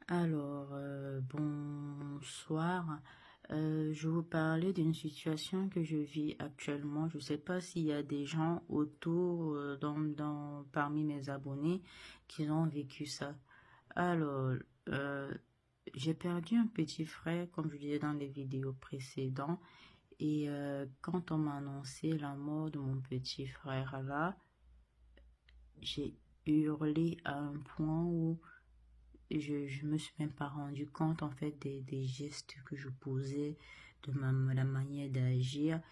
Alors, bonsoir. Je vous parlais d'une situation que je vis actuellement. Je ne sais pas s'il y a des gens autour, parmi mes abonnés qui ont vécu ça. Alors, euh, j'ai perdu un petit frère, comme je disais dans les vidéos précédentes. Et quand on m'a annoncé la mort de mon petit frère là, j'ai hurlé à un point où je me suis même pas rendu compte en fait des gestes que je posais, la manière d'agir.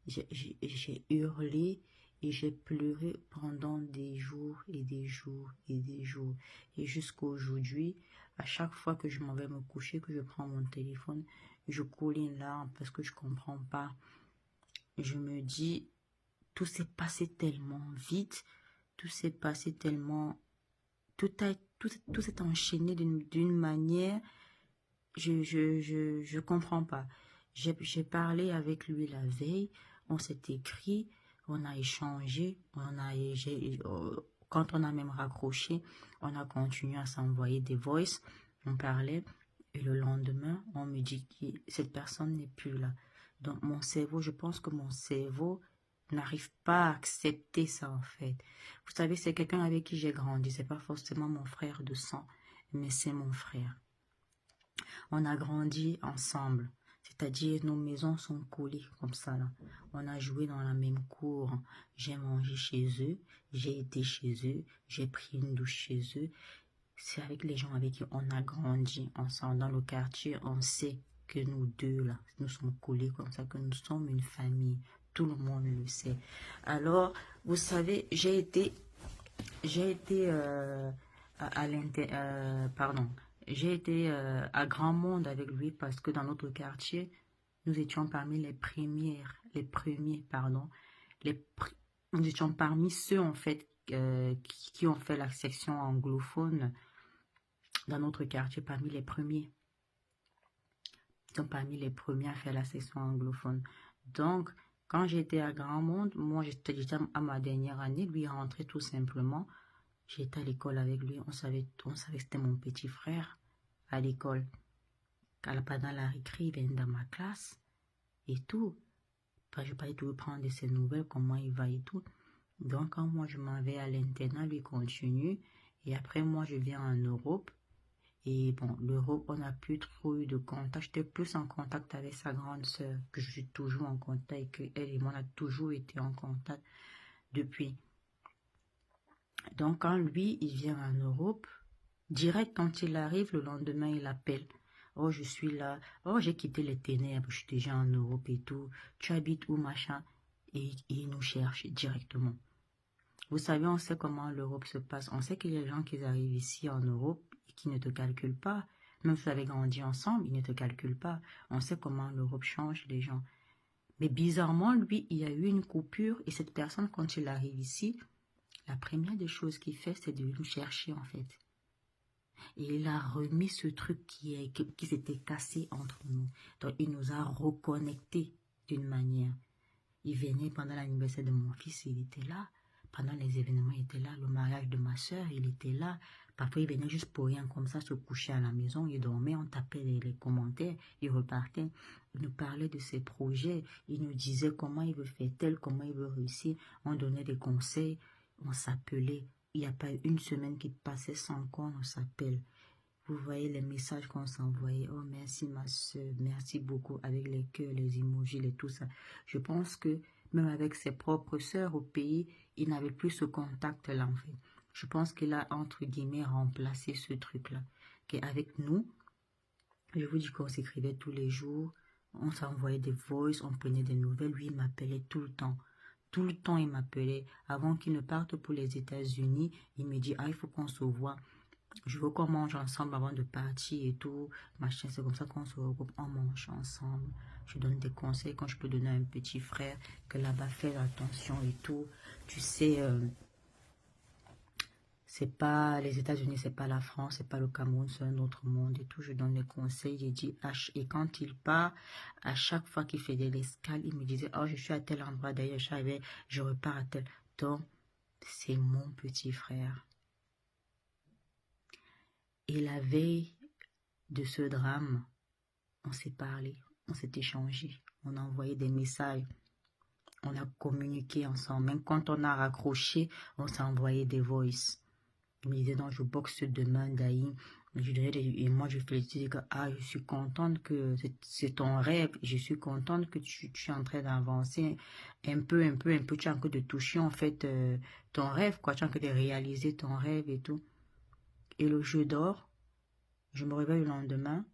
J'ai hurlé et j'ai pleuré pendant des jours et des jours et des jours. Et jusqu'à aujourd'hui, à chaque fois que je m'en vais me coucher, que je prends mon téléphone, je coule une larme parce que je comprends pas. Je me dis, tout s'est passé tellement vite, tout s'est passé tellement, tout s'est enchaîné d'une manière. Je comprends pas. J'ai parlé avec lui la veille, on s'est écrit, on a échangé, quand on a même raccroché, on a continué à s'envoyer des voices, on parlait, et le lendemain, on me dit que cette personne n'est plus là. Donc mon cerveau, je pense que mon cerveau n'arrive pas à accepter ça en fait. Vous savez, c'est quelqu'un avec qui j'ai grandi, c'est pas forcément mon frère de sang, mais c'est mon frère. On a grandi ensemble, c'est-à-dire nos maisons sont collées comme ça là. On a joué dans la même cour. J'ai mangé chez eux, j'ai été chez eux, j'ai pris une douche chez eux. C'est avec les gens avec qui on a grandi ensemble dans le quartier. On sait que nous deux là, nous sommes collés comme ça, que nous sommes une famille. Tout le monde le sait. Alors, vous savez, j'ai été pardon, j'ai été à Grand Monde avec lui parce que dans notre quartier, nous étions parmi pardon, nous étions parmi ceux en fait qui ont fait la section anglophone dans notre quartier, parmi les premiers. Ils sont parmi les premiers à faire la section anglophone. Donc, quand j'étais à Grand Monde, moi j'étais à ma dernière année, lui rentrait tout simplement. J'étais à l'école avec lui, on savait que c'était mon petit frère à l'école. Pendant la récré, il vient dans ma classe et tout. Je parlais toujours prendre de ses nouvelles, comment il va et tout. Donc, quand moi je m'en vais à l'internat, lui continue. Et après, moi je viens en Europe. Et bon, l'Europe, on n'a plus trop eu de contact. J'étais plus en contact avec sa grande sœur, que je suis toujours en contact, et que elle et moi, on a toujours été en contact depuis. Donc, quand lui, il vient en Europe, direct quand il arrive, le lendemain, il appelle. Oh, je suis là. Oh, j'ai quitté les ténèbres, je suis déjà en Europe et tout. Tu habites où, machin? Et il nous cherche directement. Vous savez, on sait comment l'Europe se passe. On sait qu'il y a des gens qui arrivent ici en Europe et qui ne te calculent pas. Même si vous avez grandi ensemble, ils ne te calculent pas. On sait comment l'Europe change les gens. Mais bizarrement, lui, il y a eu une coupure et cette personne, quand il arrive ici, la première des choses qu'il fait, c'est de nous chercher en fait. Et il a remis ce truc qui s'était cassé entre nous. Donc, il nous a reconnectés d'une manière. Il venait pendant l'anniversaire de mon fils, il était là. Pendant les événements, il était là. Le mariage de ma soeur, il était là. Parfois, il venait juste pour rien comme ça, se coucher à la maison. Il dormait, on tapait les commentaires. Il repartait. Il nous parlait de ses projets. Il nous disait comment il veut faire tel, comment il veut réussir. On donnait des conseils. On s'appelait. Il n'y a pas une semaine qui passait sans qu'on s'appelle. Vous voyez les messages qu'on s'envoyait. Oh, merci ma soeur, merci beaucoup avec les cœurs, les emojis, et tout ça. Je pense que même avec ses propres sœurs au pays, il n'avait plus ce contact-là en fait. Je pense qu'il a entre guillemets remplacé ce truc-là. Qu'avec nous, je vous dis qu'on s'écrivait tous les jours, on s'envoyait des voices, on prenait des nouvelles. Lui, il m'appelait tout le temps. Tout le temps, il m'appelait. Avant qu'il ne parte pour les États-Unis, il me dit, ah, il faut qu'on se voit. Je veux qu'on mange ensemble avant de partir et tout. Machin, c'est comme ça qu'on se regroupe, on mange ensemble. Je donne des conseils quand je peux donner à un petit frère que là-bas, fais attention et tout. Tu sais, c'est pas les États-Unis, c'est pas la France, c'est pas le Cameroun, c'est un autre monde et tout. Je donne des conseils, j'ai dit, et quand il part, à chaque fois qu'il fait de l'escale, il me disait, oh, je suis à tel endroit, d'ailleurs, je repars à tel. Donc, c'est mon petit frère. Et la veille, de ce drame, on s'est parlé, on s'est échangé, on a envoyé des messages, on a communiqué ensemble. Même quand on a raccroché, on s'est envoyé des voices. Il me disait, non, je boxe demain, Daï. Et moi, je félicite que, je suis contente que c'est ton rêve. Je suis contente que tu es en train d'avancer un peu. Tu es en train de toucher, en fait, ton rêve, quoi. Tu es en train de réaliser ton rêve et tout. Et le jeu dort. Je me réveille le lendemain.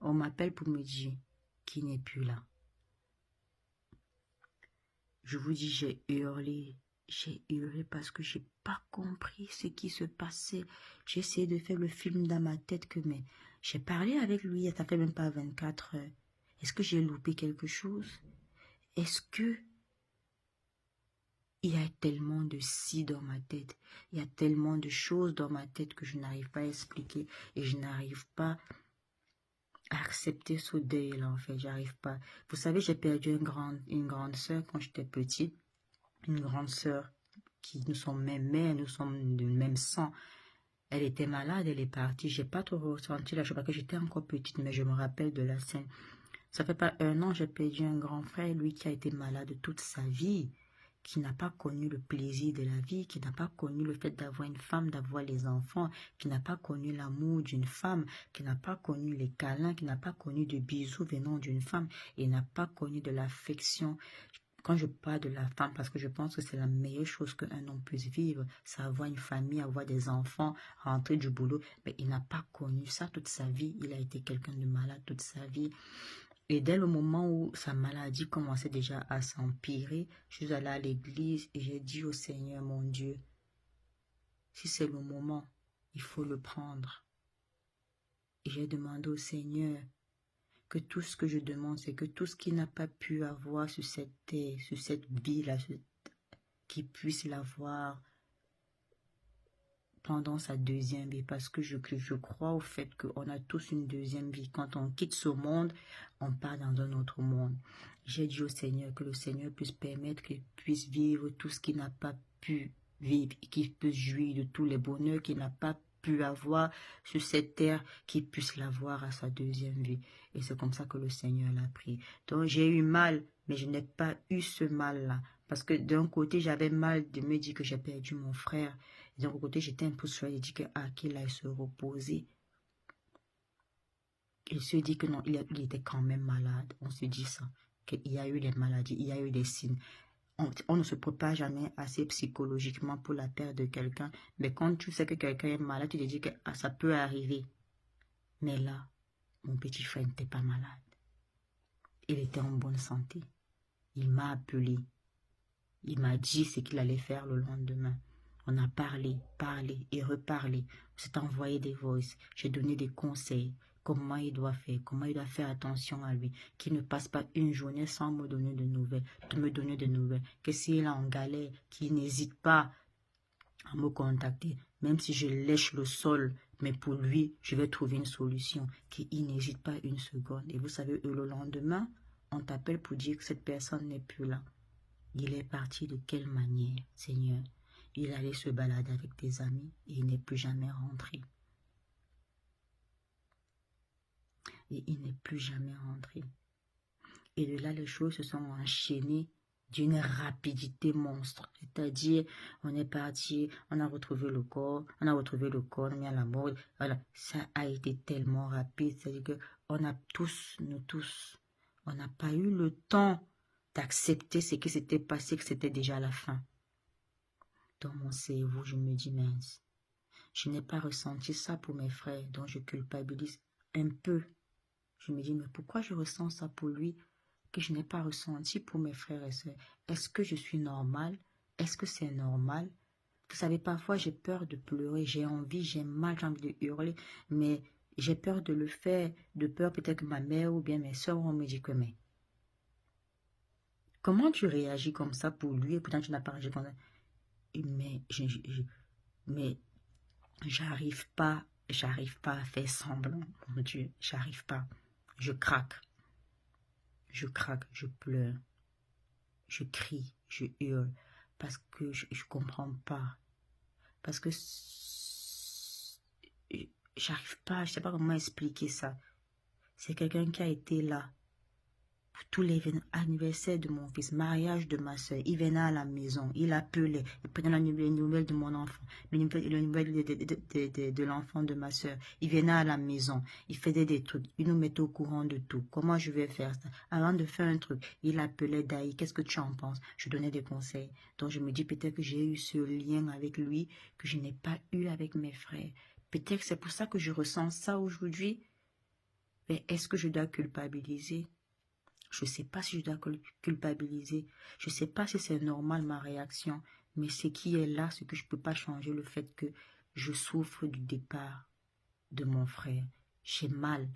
On m'appelle pour me dire qu'il n'est plus là. Je vous dis, j'ai hurlé. J'ai hurlé parce que j'ai pas compris ce qui se passait. J'ai essayé de faire le film dans ma tête mais j'ai parlé avec lui, ça fait même pas 24 heures. Est-ce que j'ai loupé quelque chose? Est-ce que il y a tellement de si dans ma tête, il y a tellement de choses dans ma tête que je n'arrive pas à expliquer et je n'arrive pas à accepter ce deuil-là, en fait, j'arrive pas. Vous savez, j'ai perdu une grande sœur quand j'étais petite, une grande sœur qui nous sommes même mères, nous sommes du même sang. Elle était malade, elle est partie. J'ai pas trop ressenti la chose parce que j'étais encore petite, mais je me rappelle de la scène. Ça fait pas 1 an, j'ai perdu un grand frère, lui qui a été malade toute sa vie, qui n'a pas connu le plaisir de la vie, qui n'a pas connu le fait d'avoir une femme, d'avoir les enfants, qui n'a pas connu l'amour d'une femme, qui n'a pas connu les câlins, qui n'a pas connu de bisous venant d'une femme, et n'a pas connu de l'affection. Quand je parle de la femme, parce que je pense que c'est la meilleure chose qu'un homme puisse vivre, c'est avoir une famille, avoir des enfants, rentrer du boulot, mais il n'a pas connu ça toute sa vie. Il a été quelqu'un de malade toute sa vie. Et dès le moment où sa maladie commençait déjà à s'empirer, je suis allée à l'église et j'ai dit au Seigneur, mon Dieu, si c'est le moment, il faut le prendre. Et j'ai demandé au Seigneur que tout ce que je demande, c'est que tout ce qu'il n'a pas pu avoir sur cette terre, sur cette vie-là, qu'il puisse l'avoir pendant sa deuxième vie, parce que je crois au fait qu'on a tous une deuxième vie. Quand on quitte ce monde, on part dans un autre monde. J'ai dit au Seigneur que le Seigneur puisse permettre qu'il puisse vivre tout ce qu'il n'a pas pu vivre, qu'il puisse jouir de tous les bonheurs qu'il n'a pas pu avoir sur cette terre, qu'il puisse l'avoir à sa deuxième vie. Et c'est comme ça que le Seigneur l'a pris. Donc j'ai eu mal, mais je n'ai pas eu ce mal-là. Parce que d'un côté, j'avais mal de me dire que j'ai perdu mon frère. Et d'un autre côté, j'étais un peu soulagée. J'ai dit qu'il allait se reposer. Il se dit que non, il était quand même malade. On se dit ça. Qu'il y a eu des maladies, il y a eu des signes. On ne se prépare jamais assez psychologiquement pour la perte de quelqu'un. Mais quand tu sais que quelqu'un est malade, tu te dis que ça peut arriver. Mais là, mon petit frère n'était pas malade. Il était en bonne santé. Il m'a appelé. Il m'a dit ce qu'il allait faire le lendemain. On a parlé et reparlé. On s'est envoyé des voices. J'ai donné des conseils. Comment il doit faire attention à lui. Qu'il ne passe pas une journée sans me donner de nouvelles. De me donner des nouvelles. Que s'il est en galère, qu'il n'hésite pas à me contacter. Même si je lèche le sol, mais pour lui, je vais trouver une solution. Qu'il n'hésite pas une seconde. Et vous savez, le lendemain, on t'appelle pour dire que cette personne n'est plus là. Il est parti de quelle manière, Seigneur? Il allait se balader avec des amis et il n'est plus jamais rentré. Et il n'est plus jamais rentré. Et de là, les choses se sont enchaînées d'une rapidité monstre. C'est-à-dire, on est parti, on a retrouvé le corps, on a mis à la mort. Voilà, ça a été tellement rapide. C'est-à-dire que nous tous, on n'a pas eu le temps d'accepter ce qui s'était passé, que c'était déjà la fin. Dans mon cerveau, je me dis, mince, je n'ai pas ressenti ça pour mes frères, donc je culpabilise un peu. Je me dis, mais pourquoi je ressens ça pour lui que je n'ai pas ressenti pour mes frères et sœurs? Est-ce que je suis normale? Est-ce que c'est normal? Vous savez, parfois j'ai peur de pleurer, j'ai envie, j'ai mal, j'ai envie de hurler, mais j'ai peur de le faire, de peur peut-être que ma mère ou bien mes sœurs vont me dire que, mais comment tu réagis comme ça pour lui et pourtant tu n'as pas réagi comme ça? Mais j'arrive pas à faire semblant, mon Dieu, j'arrive pas. Je craque, je pleure, je crie, je hurle, parce que je comprends pas. Parce que j'arrive pas, je sais pas comment expliquer ça. C'est quelqu'un qui a été là pour tous les anniversaires de mon fils, mariage de ma soeur. Il venait à la maison, il appelait, il prenait les nouvelles de mon enfant, les nouvelles de l'enfant de ma soeur. Il venait à la maison, il faisait des trucs, il nous mettait au courant de tout. Comment je vais faire ça? Avant de faire un truc, il appelait Daï, qu'est-ce que tu en penses? Je donnais des conseils. Donc je me dis peut-être que j'ai eu ce lien avec lui que je n'ai pas eu avec mes frères. Peut-être que c'est pour ça que je ressens ça aujourd'hui. Mais est-ce que je dois culpabiliser? Je ne sais pas si je dois culpabiliser. Je ne sais pas si c'est normal ma réaction. Mais ce qui est là, ce que je ne peux pas changer, le fait que je souffre du départ de mon frère. J'ai mal.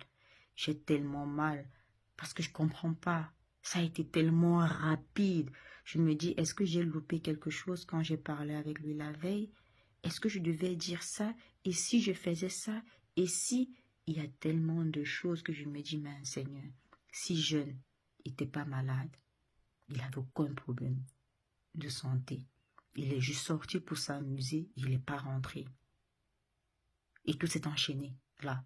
J'ai tellement mal. Parce que je ne comprends pas. Ça a été tellement rapide. Je me dis, est-ce que j'ai loupé quelque chose quand j'ai parlé avec lui la veille? Est-ce que je devais dire ça? Et si je faisais ça? Et si... Il y a tellement de choses que je me dis, mais Seigneur, si jeune, il n'était pas malade. Il n'avait aucun problème de santé. Il est juste sorti pour s'amuser. Il n'est pas rentré. Et tout s'est enchaîné, là.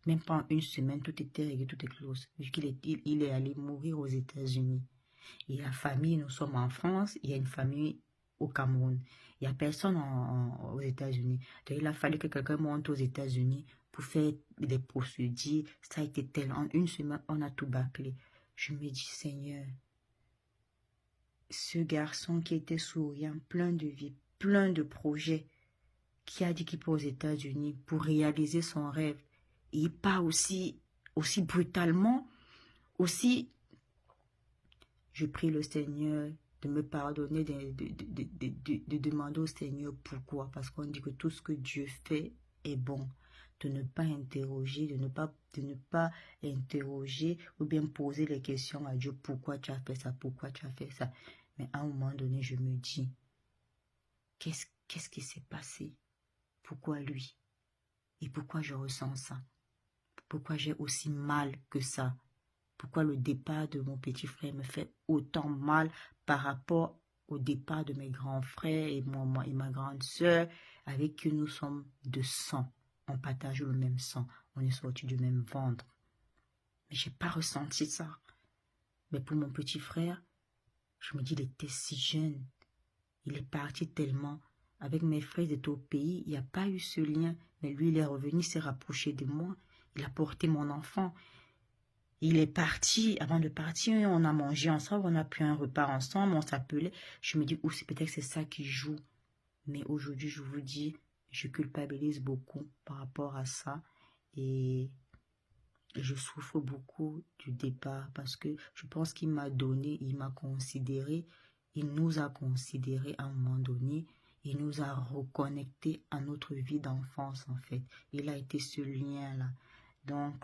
Même pas en une semaine, tout était réglé, tout est close. Vu qu'il est allé mourir aux États-Unis. Et la famille, nous sommes en France, il y a une famille au Cameroun. Il n'y a personne aux États-Unis. Donc, il a fallu que quelqu'un monte aux États-Unis pour faire des procédures. Ça a été tel. En une semaine, on a tout bâclé. Je me dis, Seigneur, ce garçon qui était souriant, plein de vie, plein de projets, qui a dit qu'il part aux États-Unis pour réaliser son rêve, et il part aussi brutalement, aussi... Je prie le Seigneur de me pardonner, de demander au Seigneur pourquoi. Parce qu'on dit que tout ce que Dieu fait est bon. De ne pas interroger, de ne pas interroger ou bien poser les questions à Dieu. Pourquoi tu as fait ça? Pourquoi tu as fait ça? Mais à un moment donné, je me dis, qu'est-ce qui s'est passé? Pourquoi lui? Et pourquoi je ressens ça? Pourquoi j'ai aussi mal que ça? Pourquoi le départ de mon petit frère me fait autant mal par rapport au départ de mes grands frères et moi et ma grande sœur, avec qui nous sommes de sang. On partage le même sang. On est sortis du même ventre. Mais j'ai pas ressenti ça. Mais pour mon petit frère, je me dis, il était si jeune. Il est parti tellement. Avec mes frères, ils étaient au pays. Il n'y a pas eu ce lien. Mais lui, il est revenu, il s'est rapproché de moi. Il a porté mon enfant. Il est parti, avant de partir, on a mangé ensemble, on a pris un repas ensemble, on s'appelait. Je me dis, c'est peut-être que c'est ça qui joue. Mais aujourd'hui, je vous dis, je culpabilise beaucoup par rapport à ça. Et je souffre beaucoup du départ parce que je pense qu'il m'a donné, il m'a considéré, il nous a considéré à un moment donné. Il nous a reconnecté à notre vie d'enfance, en fait. Il a été ce lien-là. Donc...